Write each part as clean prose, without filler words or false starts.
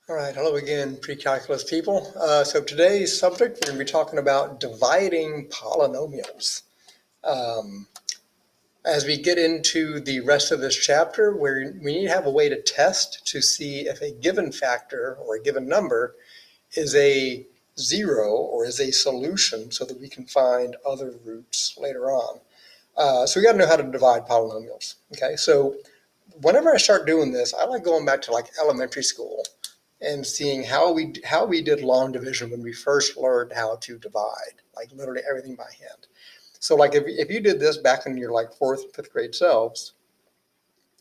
All right, hello again, pre-calculus people. So today's subject, we're going to be talking about dividing polynomials. Um, as we get into the rest of this chapter, we need to have a way to test to see if a given factor or a given number is a zero or is a solution so that we can find other roots later on. So we got to know how to divide polynomials. Okay, so whenever I start doing this, I like going back to like elementary school and seeing how we did long division when we first learned how to divide, like literally everything by hand. So like if you did this back in your like fourth and fifth grade selves,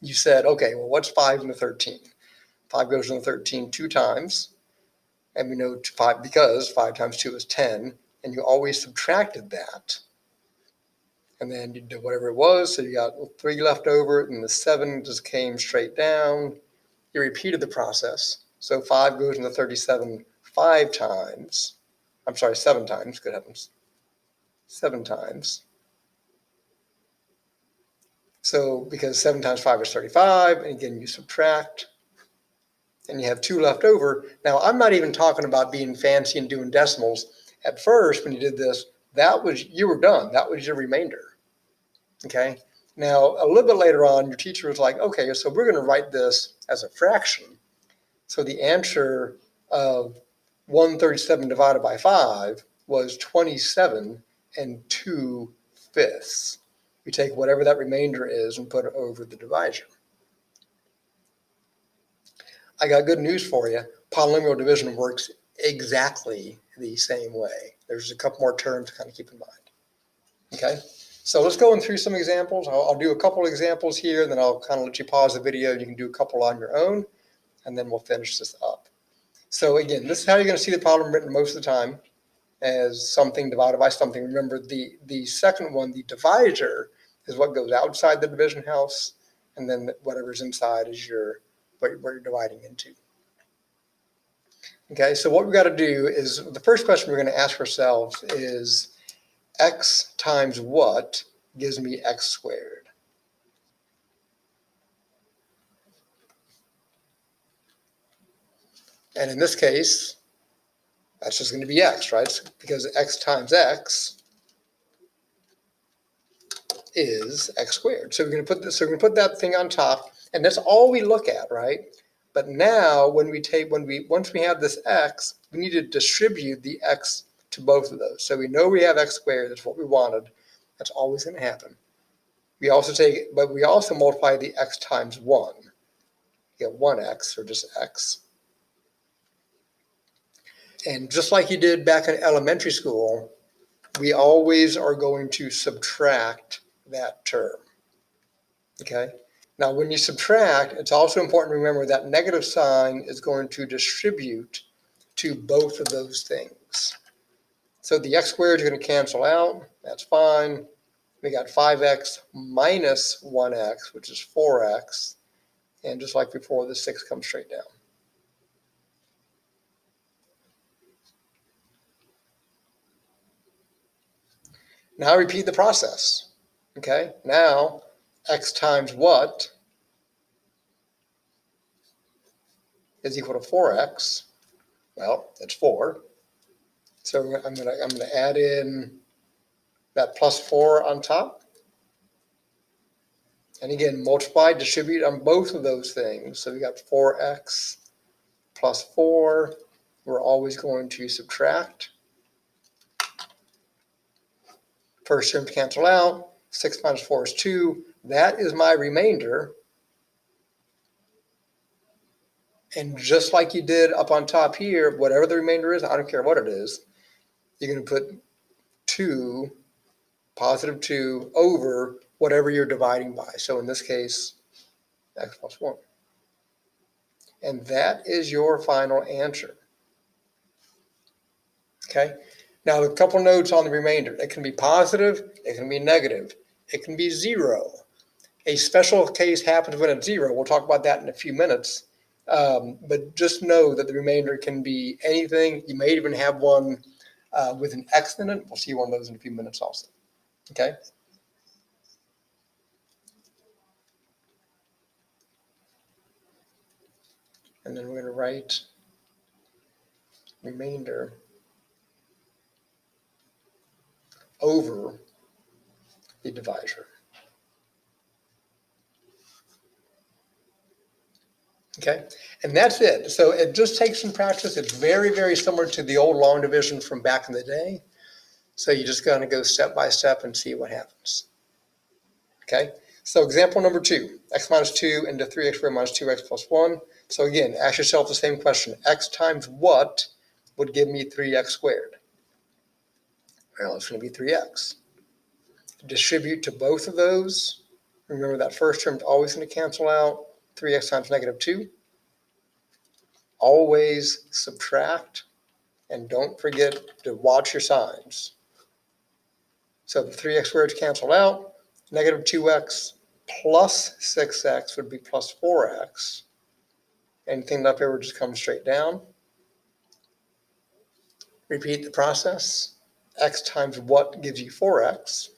you said, okay, well, what's 5 into 13? 5 goes into 13 two times, and we know 5 because 5 times 2 is 10, and you always subtracted that. And then you did whatever it was, so you got 3 left over, and the 7 just came straight down. You repeated the process. So 5 goes into 37 5 times. I'm sorry, 7 times, good heavens. 7 times. So because 7 times 5 is 35, and again, you subtract, and you have 2 left over. Now, I'm not even talking about being fancy and doing decimals. At first, when you did this, you were done. That was your remainder, okay? Now, a little bit later on, your teacher was like, okay, so we're going to write this as a fraction. So the answer of 137 divided by 5 was 27 and 2/5. We take whatever that remainder is and put it over the divisor. I got good news for you. Polynomial division works exactly the same way. There's a couple more terms to kind of keep in mind. Okay, so let's go through some examples. I'll do a couple examples here, and then I'll kind of let you pause the video. You can do a couple on your own, and then we'll finish this up. So again, this is how you're going to see the problem written most of the time, as something divided by something. Remember, the second one, the divisor, is what goes outside the division house, and then whatever's inside is what you're dividing into. Okay, so what we've got to do is, the first question we're going to ask ourselves is, x times what gives me x squared? And in this case, that's just going to be x, right? Because x times x is x squared. So we're going to put this, so we're going to put that thing on top, and that's all we look at, right? But now once we have this x, we need to distribute the x to both of those. So we know we have x squared, that's what we wanted. That's always going to happen. We also multiply the x times 1. You get 1x, or just x. And just like you did back in elementary school, we always are going to subtract that term. Okay? Now, when you subtract, it's also important to remember that negative sign is going to distribute to both of those things. So the x squared is going to cancel out. That's fine. We got 5x minus 1x, which is 4x. And just like before, the 6 comes straight down. Now repeat the process. Okay, now x times what is equal to 4x? Well, it's 4. So I'm gonna add in that plus 4 on top. And again, multiply, distribute on both of those things. So we got 4x plus 4. We're always going to subtract. First terms cancel out. 6 minus 4 is 2. That is my remainder. And just like you did up on top here, whatever the remainder is, I don't care what it is, you're going to put 2, positive 2, over whatever you're dividing by. So in this case, x plus 1. And that is your final answer. Okay? Now, a couple notes on the remainder. It can be positive, it can be negative, it can be 0. A special case happens when it's 0. We'll talk about that in a few minutes. But just know that the remainder can be anything. You may even have one with an x in it. We'll see one of those in a few minutes also. Okay? And then we're going to write remainder over the divisor. Okay, and that's it. So it just takes some practice. It's very, very similar to the old long division from back in the day. So you just gotta go step by step and see what happens. Okay, so example number 2, x minus 2 into 3x squared minus 2x plus 1. So again, ask yourself the same question. X times what would give me 3x squared? Well, it's going to be 3x. Distribute to both of those. Remember that first term is always going to cancel out. 3x times negative 2. Always subtract. And don't forget to watch your signs. So the 3x squared cancel out. Negative 2x plus 6x would be plus 4x. Anything left over just comes straight down. Repeat the process. X times what gives you 4x.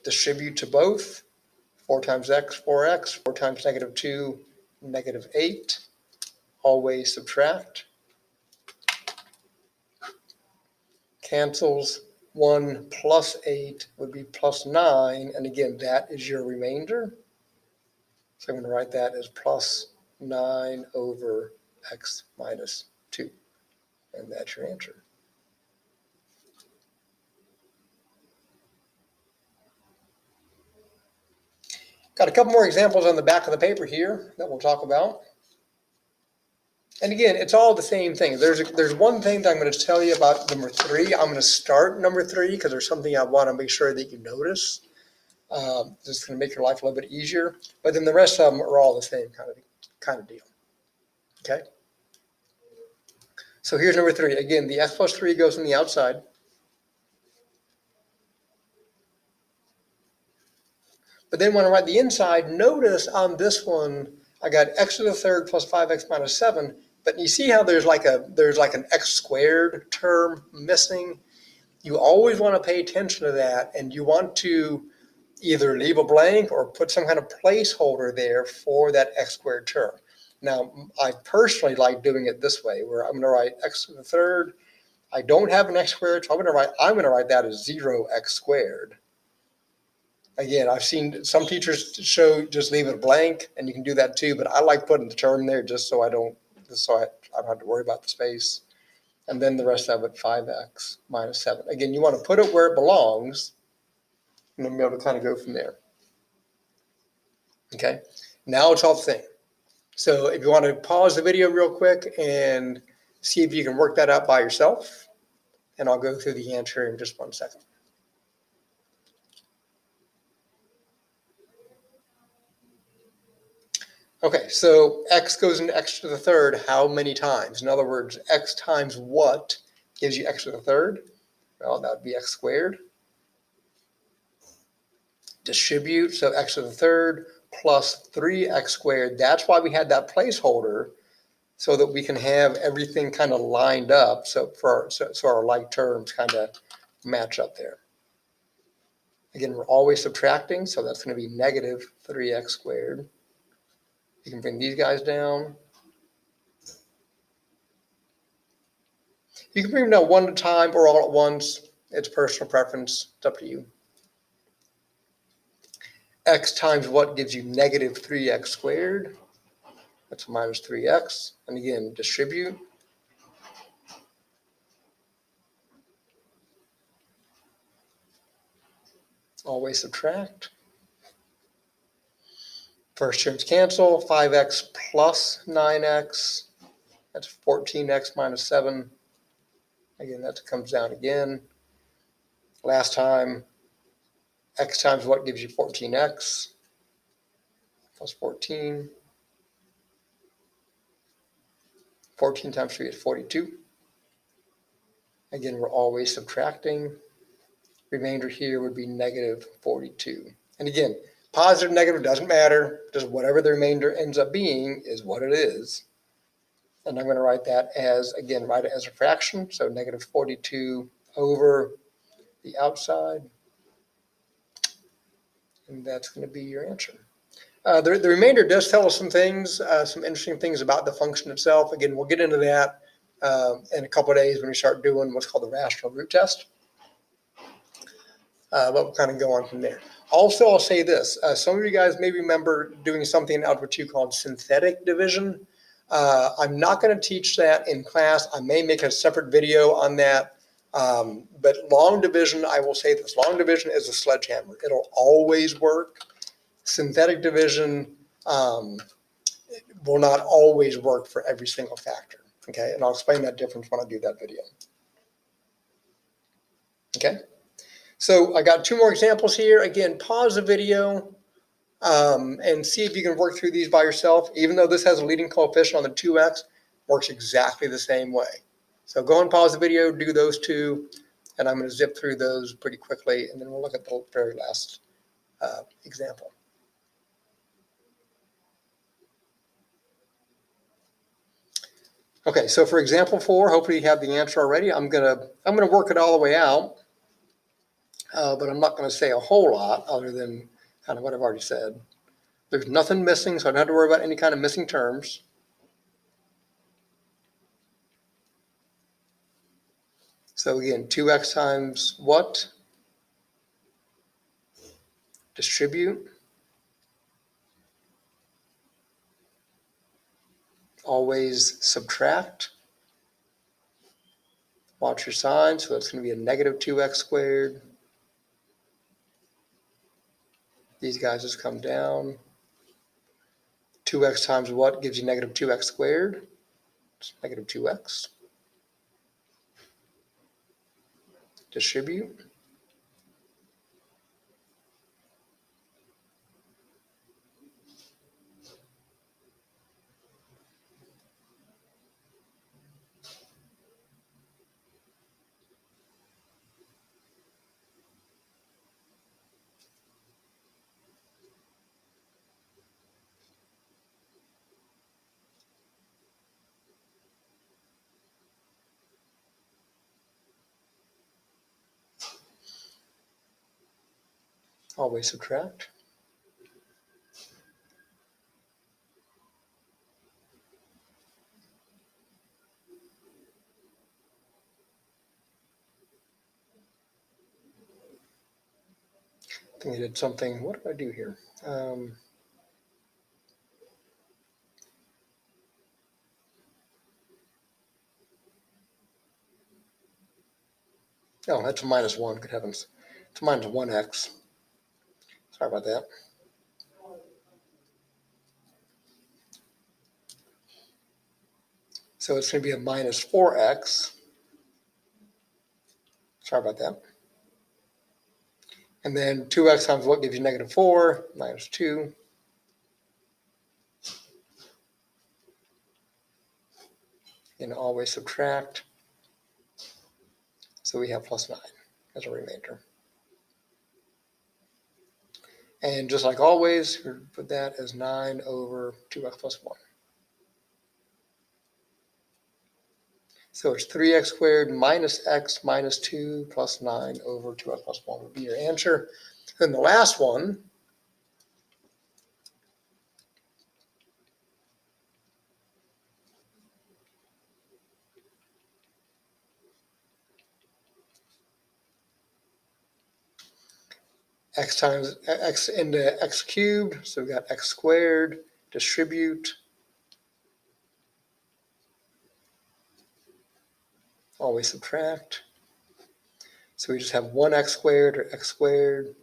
Distribute to both. 4 times x, 4x. 4 times negative 2, negative 8. Always subtract. Cancels. 1 plus 8 would be plus 9. And again, that is your remainder. So I'm going to write that as plus 9 over x minus 2. And that's your answer. Got a couple more examples on the back of the paper here that we'll talk about. And again, it's all the same thing. There's one thing that I'm going to tell you about number 3. I'm going to start number 3 because there's something I want to make sure that you notice. This is going to make your life a little bit easier. But then the rest of them are all the same kind of deal. Okay? So here's number 3. Again, the x plus 3 goes on the outside. But then when I write the inside, notice on this one, I got x to the third plus 5x minus 7. But you see how there's like an x squared term missing? You always want to pay attention to that, and you want to either leave a blank or put some kind of placeholder there for that x squared term. Now, I personally like doing it this way, where I'm going to write x to the third. I don't have an x squared, so I'm going to write that as 0x squared. Again, I've seen some teachers show just leave it blank, and you can do that too. But I like putting the term there just so I don't have to worry about the space. And then the rest of it, 5x minus 7. Again, you want to put it where it belongs, and then be able to kind of go from there. Okay, now it's all the same. So if you want to pause the video real quick and see if you can work that out by yourself, and I'll go through the answer in just 1 second. Okay, so x goes into x to the third how many times? In other words, x times what gives you x to the third? Well, that would be x squared. Distribute, so x to the third plus 3x squared. That's why we had that placeholder, so that we can have everything kind of lined up, so our like terms kind of match up there. Again, we're always subtracting, so that's going to be negative 3x squared. You can bring these guys down. You can bring them down one at a time or all at once. It's personal preference. It's up to you. X times what gives you negative 3x squared? That's minus 3x. And again, distribute. Always subtract. First terms cancel. 5x plus 9x. That's 14x minus 7. Again, that comes down again. Last time, x times what gives you 14x plus 14. 14 times 3 is 42. Again, we're always subtracting. Remainder here would be negative 42. And again, positive, negative doesn't matter. Just whatever the remainder ends up being is what it is. And I'm going to write that as, again, write it as a fraction. So negative 42 over the outside. And that's going to be your answer. The remainder does tell us some things, some interesting things about the function itself. Again, we'll get into that in a couple of days when we start doing what's called the rational root test. But we'll kind of go on from there. Also, I'll say this. Some of you guys may remember doing something out what you called synthetic division. I'm not going to teach that in class. I may make a separate video on that. But long division, I will say this. Long division is a sledgehammer. It'll always work. Synthetic division will not always work for every single factor. Okay, and I'll explain that difference when I do that video. Okay. So I got two more examples here. Again, pause the video and see if you can work through these by yourself. Even though this has a leading coefficient on the 2x, works exactly the same way. So go and pause the video, do those two, and I'm going to zip through those pretty quickly, and then we'll look at the very last example. Okay, so for example 4, hopefully you have the answer already. I'm gonna work it all the way out. But I'm not going to say a whole lot other than kind of what I've already said. There's nothing missing, so I don't have to worry about any kind of missing terms. So again, 2x times what? Distribute. Always subtract. Watch your sign, so that's going to be a negative 2x squared. These guys just come down. 2x times what gives you negative 2x squared? It's negative 2x. Distribute. Always subtract. I think I did something. What did I do here? Oh, that's a minus 1. Good heavens. It's minus 1x. Sorry about that. So it's going to be a minus 4x. Sorry about that. And then 2x times what gives you negative 4? Minus 2. And always subtract. So we have plus 9 as a remainder. And just like always, we put that as 9 over 2x plus 1. So it's 3x squared minus x minus 2 plus 9 over 2x plus 1 would be your answer. Then the last one, x times x into x cubed. So we got x squared, distribute. Always subtract. So we just have 1x squared or x squared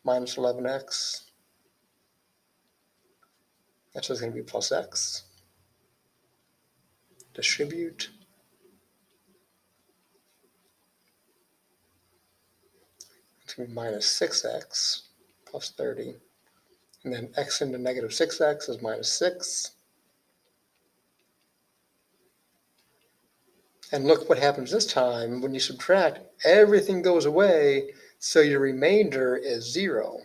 minus 11x. That's just going to be plus x. Distribute. It's going to be minus 6x plus 30. And then x into negative 6x is minus 6. And look what happens this time. When you subtract, everything goes away, so your remainder is 0.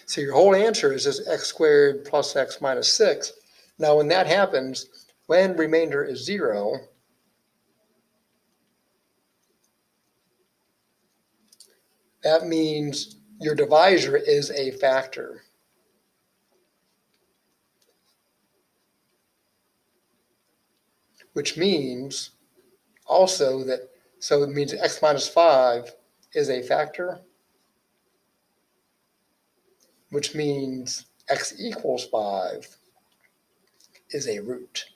So your whole answer is just x squared plus x minus 6. Now when that happens, when remainder is 0, that means your divisor is a factor. Which means also that, so it means x minus 5 is a factor, which means x equals 5 is a root,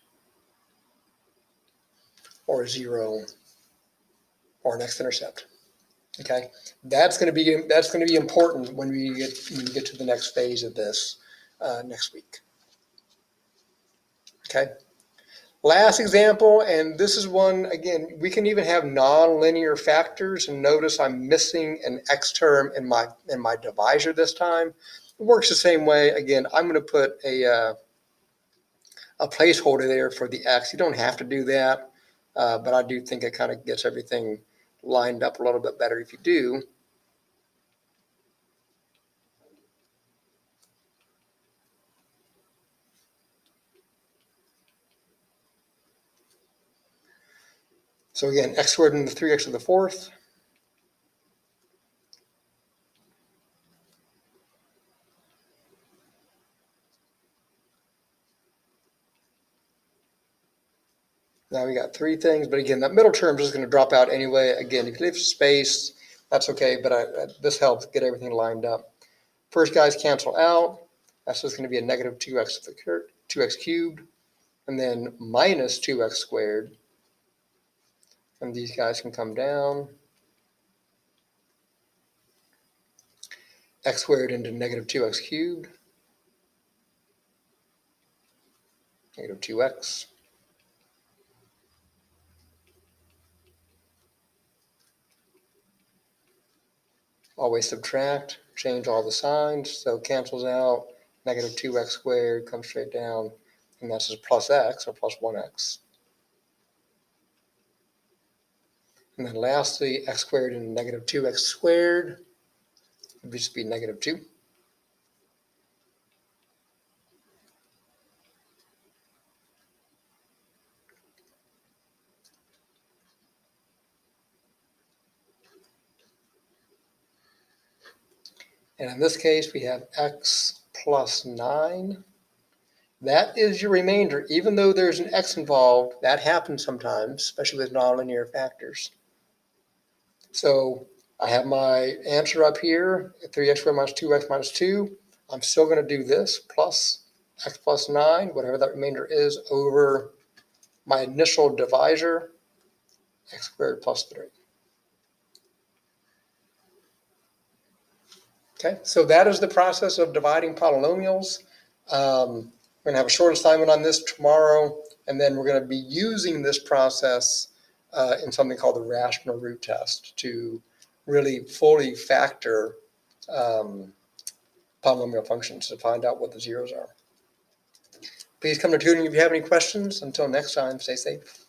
or 0, or an x-intercept. Okay, that's going to be important when we get to the next phase of this next week. Okay. Last example, and this is one, again, we can even have nonlinear factors, and notice I'm missing an x term in my divisor this time. It works the same way. Again, I'm going to put a placeholder there for the x. You don't have to do that, but I do think it kind of gets everything lined up a little bit better if you do. So again, x squared into 3x to the fourth. Now we got three things, but again, that middle term is just going to drop out anyway. Again, if you leave space, that's okay, but this helps get everything lined up. First guys cancel out. That's just going to be a negative 2x to the 2x cubed, and then minus 2x squared. And these guys can come down. X squared into negative 2x cubed. Negative 2x. Always subtract, change all the signs, so cancels out. Negative 2x squared comes straight down, and that's just plus x, or plus 1x. And then lastly, x squared into negative 2x squared would just be negative 2. And in this case, we have x plus 9. That is your remainder. Even though there's an x involved, that happens sometimes, especially with nonlinear factors. So I have my answer up here, 3x squared minus 2x minus 2. I'm still going to do this, plus x plus 9, whatever that remainder is, over my initial divisor, x squared plus 3. Okay, so that is the process of dividing polynomials. We're going to have a short assignment on this tomorrow, and then we're going to be using this process in something called the rational root test to really fully factor polynomial functions to find out what the zeros are. Please come to tutoring if you have any questions. Until next time, stay safe.